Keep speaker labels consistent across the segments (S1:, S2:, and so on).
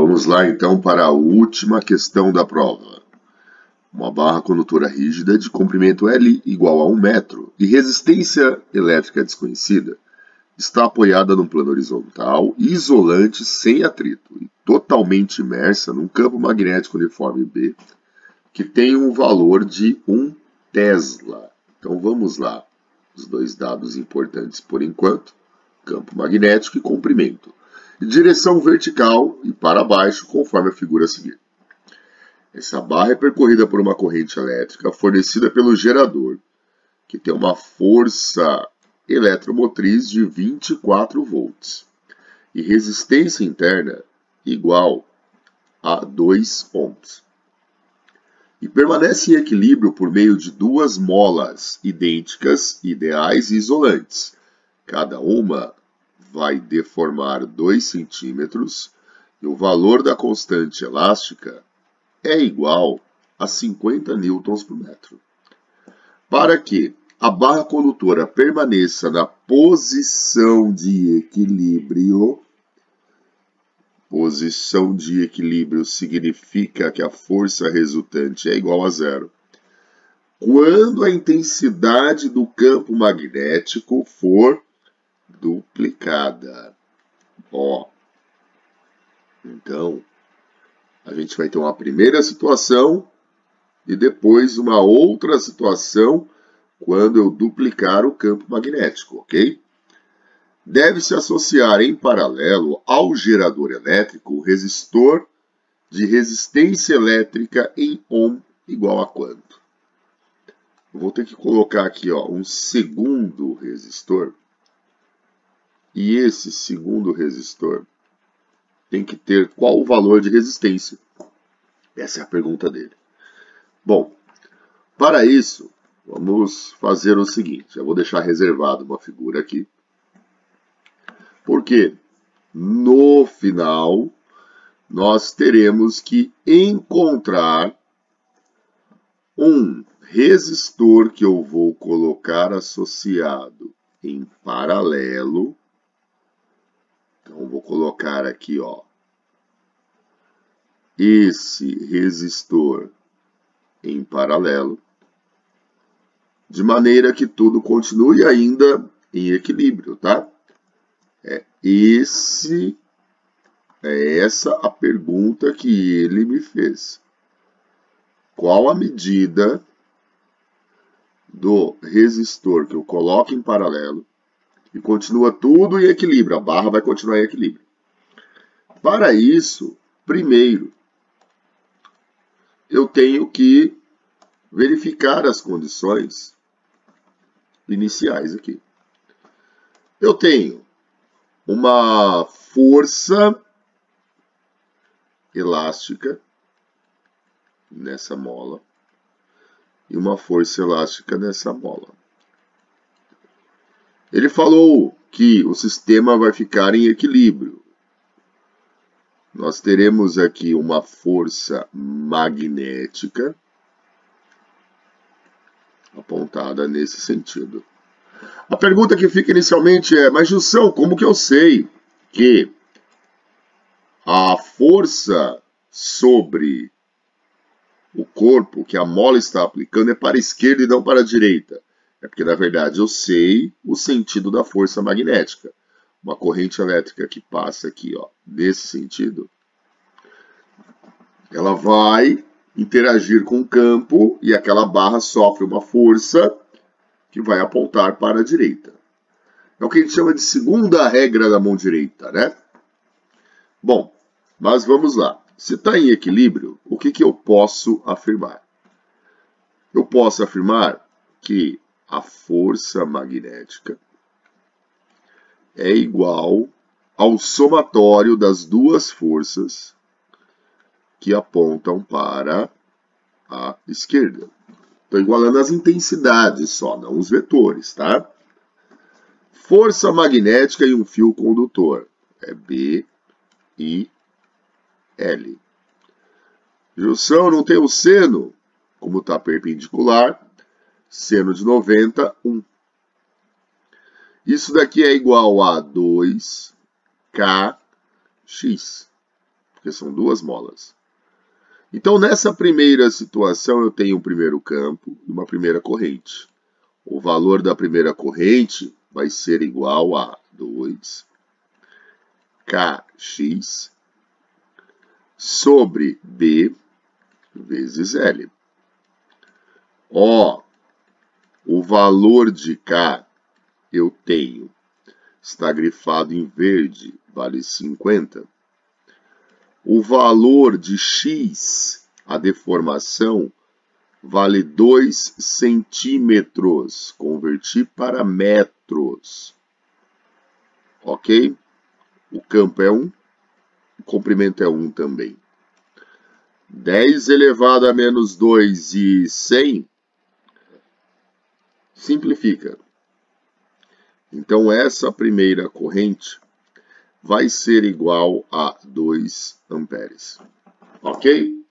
S1: Vamos lá então para a última questão da prova. Uma barra condutora rígida de comprimento L igual a 1 metro e resistência elétrica desconhecida está apoiada num plano horizontal, isolante, sem atrito e totalmente imersa num campo magnético uniforme B que tem um valor de 1 Tesla. Então vamos lá, os dois dados importantes por enquanto, campo magnético e comprimento. Direção vertical e para baixo, conforme a figura a seguir. Essa barra é percorrida por uma corrente elétrica fornecida pelo gerador, que tem uma força eletromotriz de 24 volts e resistência interna igual a 2 ohms. E permanece em equilíbrio por meio de duas molas idênticas, ideais e isolantes. Cada uma vai deformar 2 centímetros e o valor da constante elástica é igual a 50 newtons por metro. Para que a barra condutora permaneça na posição de equilíbrio significa que a força resultante é igual a zero quando a intensidade do campo magnético for duplicada. Então, a gente vai ter uma primeira situação e depois uma outra situação quando eu duplicar o campo magnético, ok? Deve-se associar em paralelo ao gerador elétrico o resistor de resistência elétrica em ohm igual a quanto? Eu vou ter que colocar aqui um segundo resistor. E esse segundo resistor tem que ter qual o valor de resistência? Essa é a pergunta dele. Bom, para isso, vamos fazer o seguinte. Eu vou deixar reservado uma figura aqui. Porque no final, nós teremos que encontrar um resistor que eu vou colocar associado em paralelo. Então, vou colocar aqui, esse resistor em paralelo, de maneira que tudo continue ainda em equilíbrio, tá? É essa a pergunta que ele me fez. Qual a medida do resistor que eu coloco em paralelo e continua tudo em equilíbrio? A barra vai continuar em equilíbrio. Para isso, primeiro, eu tenho que verificar as condições iniciais aqui. Eu tenho uma força elástica nessa mola e uma força elástica nessa mola. Ele falou que o sistema vai ficar em equilíbrio. Nós teremos aqui uma força magnética apontada nesse sentido. A pergunta que fica inicialmente é, mas Gilson, como que eu sei que a força sobre o corpo que a mola está aplicando é para a esquerda e não para a direita? É porque, na verdade, eu sei o sentido da força magnética. Uma corrente elétrica que passa aqui, nesse sentido, ela vai interagir com o campo e aquela barra sofre uma força que vai apontar para a direita. É o que a gente chama de segunda regra da mão direita, né? Bom, mas vamos lá. Se está em equilíbrio, o que eu posso afirmar? Eu posso afirmar que a força magnética é igual ao somatório das duas forças que apontam para a esquerda. Estou igualando as intensidades só, não os vetores, tá? Força magnética em um fio condutor é B e L. Gilson, não tem o seno, como está perpendicular, seno de 90, 1. Isso daqui é igual a 2kx. porque são 2 molas. Então, nessa primeira situação, eu tenho um primeiro campo e uma primeira corrente. O valor da primeira corrente vai ser igual a 2kx sobre B vezes L. Ó, o valor de K eu tenho, está grifado em verde, vale 50. O valor de X, a deformação, vale 2 centímetros. Converti para metros. Ok? O campo é 1, o comprimento é 1 também. 10 elevado a menos 2 e 100 simplifica. Então, essa primeira corrente vai ser igual a 2 amperes. Ok?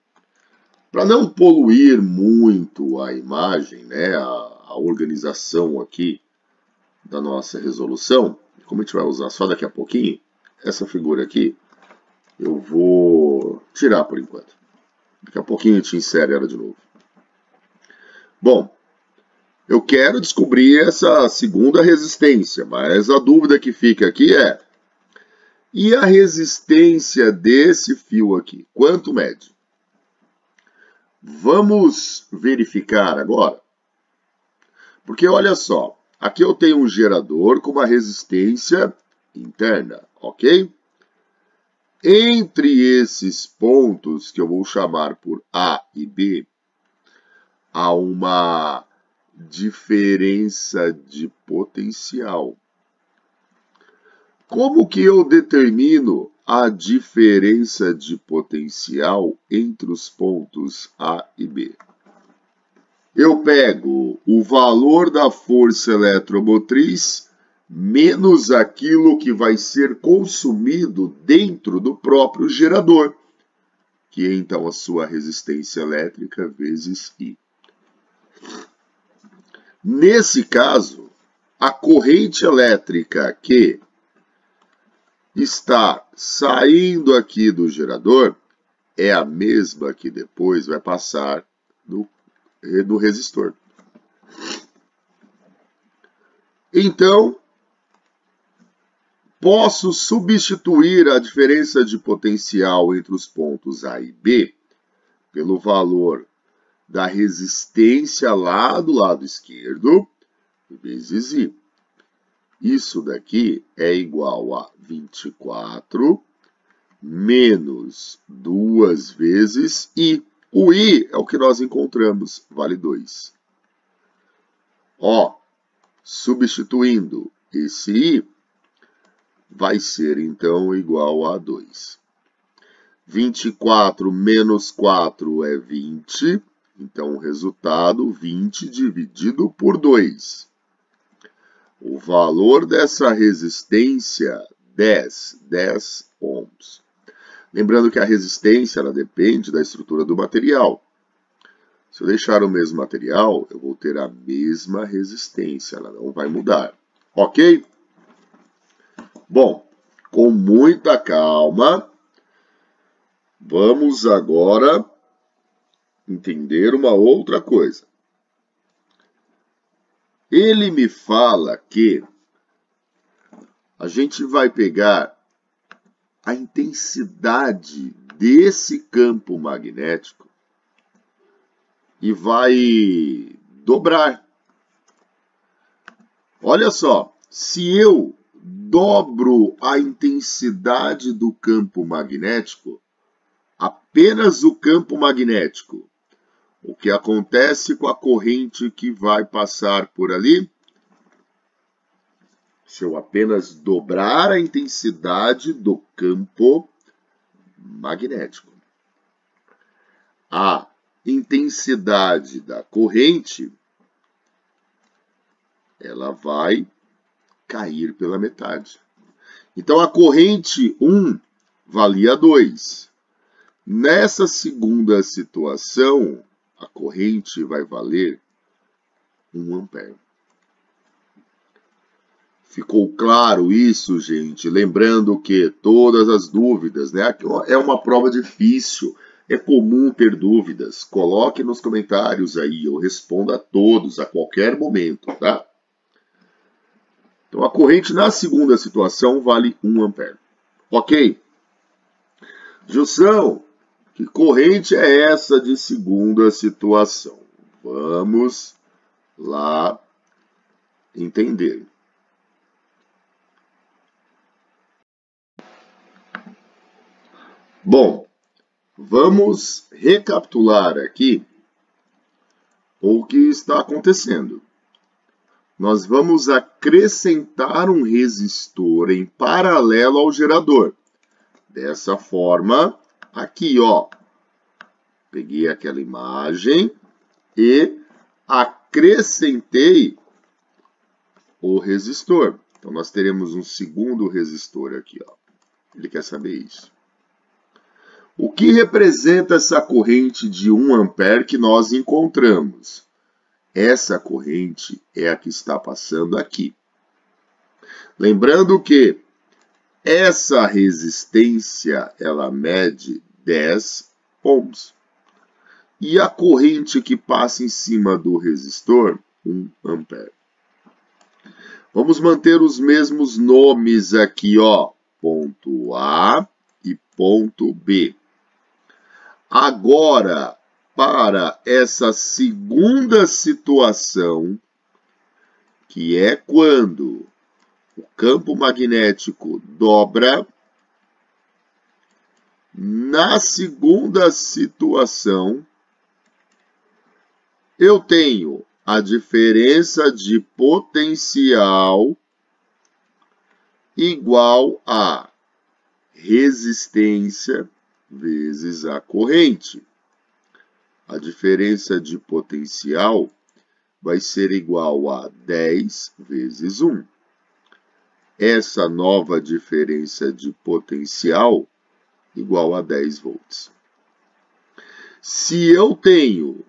S1: Para não poluir muito a imagem, né, a organização aqui da nossa resolução, como a gente vai usar só daqui a pouquinho, essa figura aqui, eu vou tirar por enquanto. Daqui a pouquinho a gente insere ela de novo. Bom, eu quero descobrir essa segunda resistência, mas a dúvida que fica aqui é: e a resistência desse fio aqui? Quanto mede? Vamos verificar agora. Porque olha só, aqui eu tenho um gerador com uma resistência interna, ok? Entre esses pontos, que eu vou chamar por A e B, há uma diferença de potencial. Como que eu determino a diferença de potencial entre os pontos A e B? Eu pego o valor da força eletromotriz menos aquilo que vai ser consumido dentro do próprio gerador, que é então a sua resistência elétrica vezes I. Nesse caso, a corrente elétrica que está saindo aqui do gerador é a mesma que depois vai passar no resistor. Então, posso substituir a diferença de potencial entre os pontos A e B pelo valor da resistência lá do lado esquerdo vezes I. Isso daqui é igual a 24 menos 2 vezes I. O I é o que nós encontramos, vale 2. Ó, substituindo esse I, vai ser então igual a 2. 24 menos 4 é 20, então o resultado 20 dividido por 2. O valor dessa resistência, 10 ohms. Lembrando que a resistência ela depende da estrutura do material. Se eu deixar o mesmo material, eu vou ter a mesma resistência, ela não vai mudar. Ok? Bom, com muita calma, vamos agora entender uma outra coisa. Ele me fala que a gente vai pegar a intensidade desse campo magnético e vai dobrar. Olha só, se eu dobro a intensidade do campo magnético, apenas o campo magnético, o que acontece com a corrente que vai passar por ali? Se eu apenas dobrar a intensidade do campo magnético, a intensidade da corrente, ela vai cair pela metade. Então, a corrente 1 valia 2. Nessa segunda situação, a corrente vai valer 1 ampere. Ficou claro isso, gente? Lembrando que todas as dúvidas, né? É uma prova difícil, é comum ter dúvidas. Coloque nos comentários aí, eu respondo a todos a qualquer momento, tá? Então, a corrente na segunda situação vale 1 ampere. Ok? Jussão, que corrente é essa de segunda situação? Vamos lá entender. Bom, vamos recapitular aqui o que está acontecendo. Nós vamos acrescentar um resistor em paralelo ao gerador. Dessa forma, aqui, ó. Peguei aquela imagem e acrescentei o resistor. Então, nós teremos um segundo resistor aqui, ó. Ele quer saber isso. O que representa essa corrente de 1 ampere que nós encontramos? Essa corrente é a que está passando aqui. Lembrando que essa resistência, ela mede 10 ohms. E a corrente que passa em cima do resistor, 1 ampere. Vamos manter os mesmos nomes aqui, ó. Ponto A e ponto B. Agora, para essa segunda situação, que é quando o campo magnético dobra, na segunda situação, eu tenho a diferença de potencial igual a resistência vezes a corrente. A diferença de potencial vai ser igual a 10 vezes 1. Essa nova diferença de potencial igual a 10 volts. Se eu tenho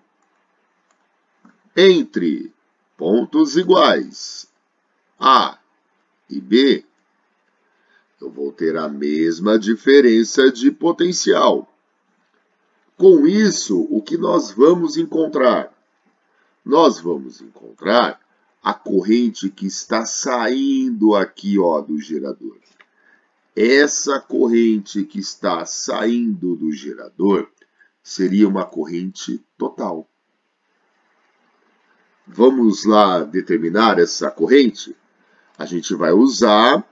S1: entre pontos iguais A e B, eu vou ter a mesma diferença de potencial. Com isso, o que nós vamos encontrar? Nós vamos encontrar a corrente que está saindo aqui, ó, do gerador. Essa corrente que está saindo do gerador seria uma corrente total. Vamos lá determinar essa corrente? A gente vai usar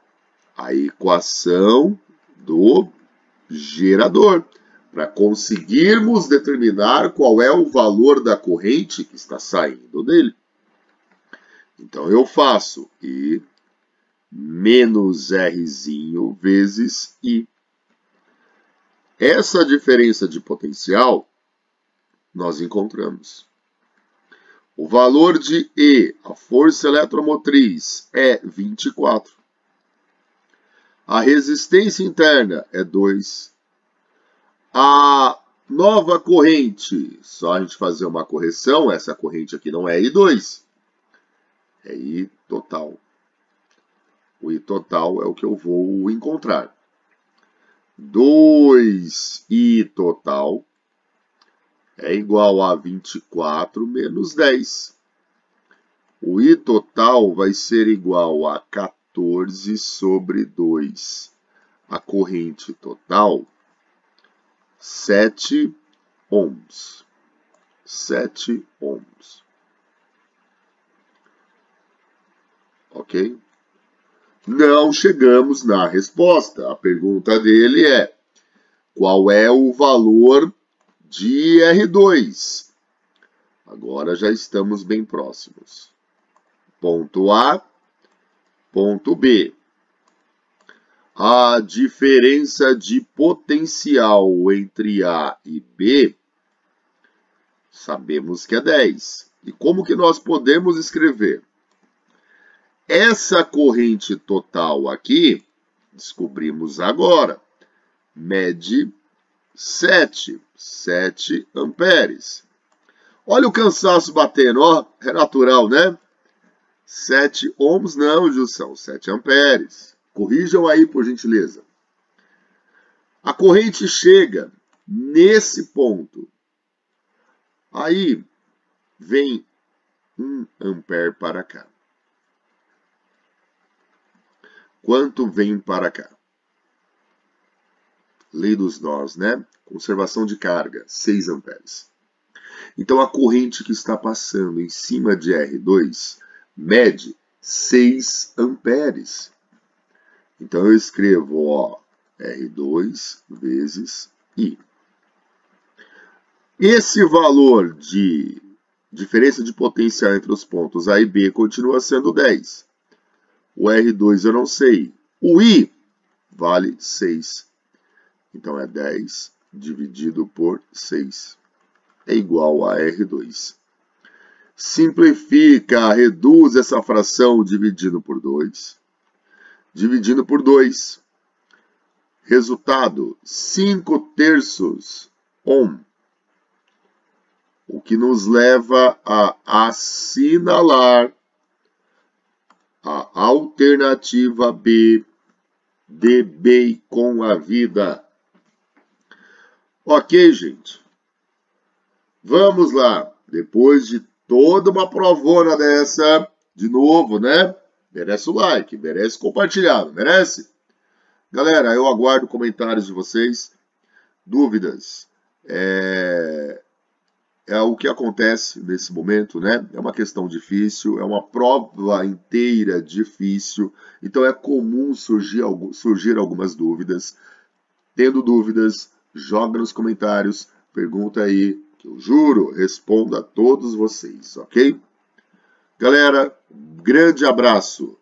S1: a equação do gerador para conseguirmos determinar qual é o valor da corrente que está saindo dele. Então, eu faço I menos Rzinho vezes I. Essa diferença de potencial nós encontramos. O valor de E, a força eletromotriz, é 24. A resistência interna é 2. A nova corrente, só a gente fazer uma correção, essa corrente aqui não é I2, é I total. O I total é o que eu vou encontrar. 2I total é igual a 24 menos 10. O I total vai ser igual a 14 sobre 2. A corrente total, 7 ohms. 7 ohms. Ok? Não chegamos na resposta. A pergunta dele é: qual é o valor de R2? Agora já estamos bem próximos. Ponto A, ponto B. A diferença de potencial entre A e B, sabemos que é 10. E como que nós podemos escrever? Essa corrente total aqui, descobrimos agora, mede 7 amperes. Olha o cansaço batendo, ó, é natural, né? 7 ohms não, Gil, são 7 amperes. Corrijam aí, por gentileza. A corrente chega nesse ponto. Aí vem 1 ampere para cá. Quanto vem para cá? Lei dos nós, né? Conservação de carga, 6 amperes. Então, a corrente que está passando em cima de R2 mede 6 amperes. Então, eu escrevo, ó, R2 vezes I. Esse valor de diferença de potencial entre os pontos A e B continua sendo 10. O R2 eu não sei. O I vale 6. Então, é 10 dividido por 6. É igual a R2. Simplifica, reduz essa fração dividindo por 2. Dividindo por 2. Resultado, 5/3 ohm. O que nos leva a assinalar a alternativa B de bem com a vida. Ok, gente? Vamos lá. Depois de toda uma provona dessa, de novo, né? Merece o like, merece compartilhar, não merece? Galera, eu aguardo comentários de vocês, dúvidas. É o que acontece nesse momento, né? É uma questão difícil, é uma prova inteira difícil, então é comum surgir algumas dúvidas. Tendo dúvidas, joga nos comentários, pergunta aí, que eu juro, respondo a todos vocês, ok? Galera, grande abraço!